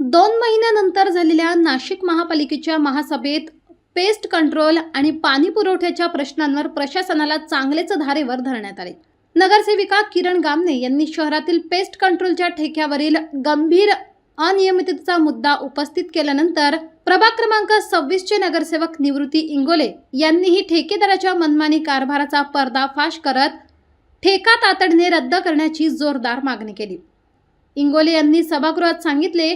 2 महिन्यानंतर झालेल्या नाशिक महापालिकेच्या महासभेत पेस्ट कंट्रोल आणि पाणी पुरवठ्याच्या प्रश्नांवर प्रशासनाला चांगलेच धारेवर धरण्यात आले। नगरसेविका किरण गामणे यांनी शहरातील पेस्ट कंट्रोलच्या ठेक्यावरील गंभीर अनियमिततेचा मुद्दा उपस्थित केल्यानंतर प्रभाग क्रमांक 26 चे नगरसेवक निवृत्ती इंगोले यांनीही ठेकेदाराच्या मनमानी कारभाराचा पर्दाफाश करत ठेका तातडीने रद्द करण्याची जोरदार मागणी केली। इंगोले यांनी सभागृहात सांगितले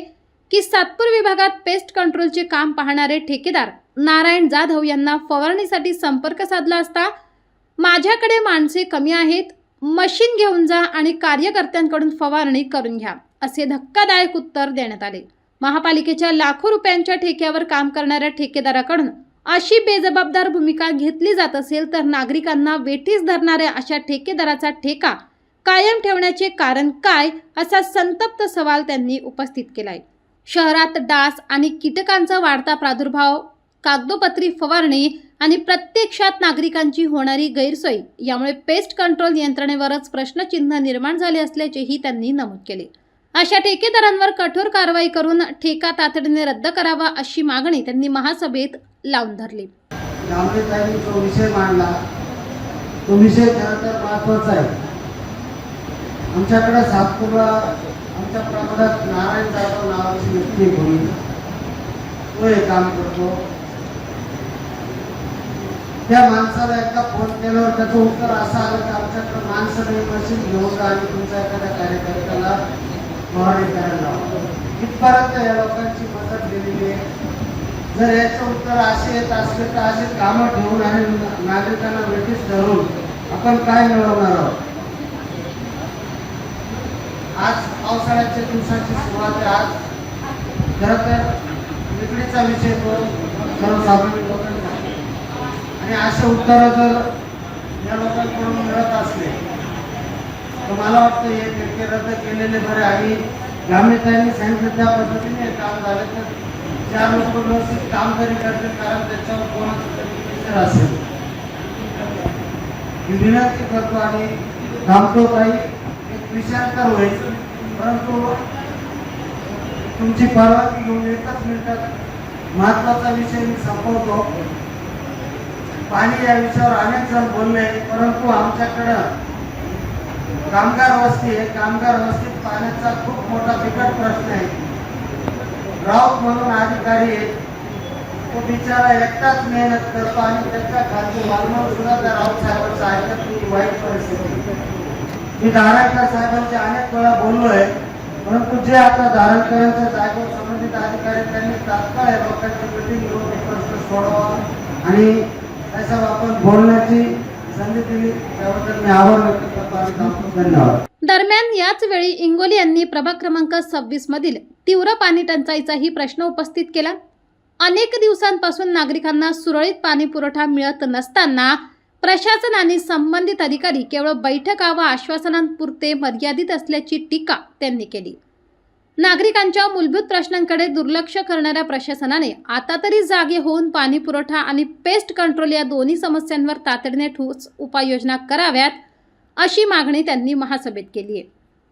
की सातपूर विभागात पेस्ट कंट्रोलचे काम पाहणारे ठेकेदार नारायण जाधव यांना फवारणीसाठी संपर्क साधला असता माझ्याकडे माणसे कमी आहेत, मशीन घेऊन जा आणि कार्यकर्त्यांकडून फवारणी करून घ्या असे धक्कादायक उत्तर देण्यात आले। महापालिकेच्या लाखो रुपयांच्या ठेक्यावर काम करणाऱ्या ठेकेदाराकडून अशी बेजबाबदार भूमिका घेतली जात असेल तर नागरिकांना वेठीस धरणाऱ्या अशा ठेकेदाराचा ठेका कायम ठेवण्याचे कारण काय असा संतप्त सवाल त्यांनी उपस्थित केलाय। शहरात डास आणि कीटकांचा वाढता प्रादुर्भाव, कागदोपत्री फवारणी आणि प्रत्यक्षात नागरिकांची होणारी गैरसोय यामुळे पेस्ट कंट्रोल यंत्रणेवरच प्रश्नचिन्ह निर्माण झाले असल्याचेही त्यांनी नमूद केले। अशा ठेकेदारांवर कठोर कारवाई करून ठेका तातडीने रद्द करावा अशी मागणी त्यांनी महासभेत लावून धरली। गामणेताईंनी जो विषय मांडला तो विषय खरं तर महत्त्वाचा आहे। आमच्याकडे सातपूरला आमच्या प्रभागात नारायण जाधव नावाची व्यक्ती होती, तो हे काम करतो। त्या माणसाला एकदा फोन केल्यावर त्याचं उत्तर असं आलं की आमच्याकडे माणसं नाही, मशीन घेऊन जा आणि तुमच्या एखाद्या कार्यकर्त्याला फवारणी करायला लावा। इथपर्यंत या लोकांची मदत दिलेली आहे। जर याचं उत्तर असे येत असले तर असे कामं ठेवून आणि नागरिकांना वेठीस धरून आपण काय मिळवणार आहोत। आज पावसाळ्याच्या दिवसाची सुरुवात आहे। आज खरं तर विक्रीचा विषय तो सर्वसामान्य लोकांना आणि असे उत्तर जर या लोकांकडून मिळत असले तर मला वाटतं हे ठेके रद्द केलेले बरे। आणि गामणेताईंनी सांगितलं त्या पद्धतीने काम झालं तर 4 लोक व्यवस्थित काम तरी करतील, कारण त्याच्यावर कोणाचं तरी प्रेशर असेल। मी विनंती करतो आणि थांबतो ताई, एक विचार होईल, परंतु तुमची परवानगी घेऊन एकच मिनिटात महत्वाचा विषय मी संपवतो। पाणी या विषयावर अनेक जण बोलले, परंतु आमच्याकडं कामगार वस्ती आहे। कामगार वस्तीत पाण्याचा खूप मोठा बिकट प्रश्न आहे। राऊत म्हणून अधिकारी आहे, तो बिचारा एकटाच मेहनत करतो आणि त्याच्या खाली मालमोल सुद्धा त्या राऊत साहेबांचं ऐकत नाही। वाईट परिस्थिती। मी धारणकर साहेबांच्या अनेक वेळा बोललोय, परंतु जे आता धारणकरांच्या जागेवर संबंधित अधिकारी त्यांनी तात्काळ या लोकांची मीटिंग घेऊन हे प्रश्न सोडवा आणि त्याचा आपण बोलण्याची संधी दिली, त्याबद्दल मी आभार व्यक्त करतो आणि धन्यवाद। दरम्यान याच वेळी इंगोले यांनी प्रभाग क्रमांक 26 मधील तीव्र पाणी टंचाईचाही प्रश्न उपस्थित केला। अनेक दिवसांपासून नागरिकांना सुरळीत पाणी पुरवठा मिळत नसताना प्रशासन आणि संबंधित अधिकारी केवळ बैठका व आश्वासनांपुरते मर्यादित असल्याची टीका त्यांनी केली। नागरिकांच्या मूलभूत प्रश्नांकडे दुर्लक्ष करणाऱ्या प्रशासनाने आता तरी जागे होऊन पाणी पुरवठा आणि पेस्ट कंट्रोल या दोन्ही समस्यांवर तातडीने ठोस उपाययोजना कराव्यात अशी मागणी त्यांनी महासभेत केली आहे।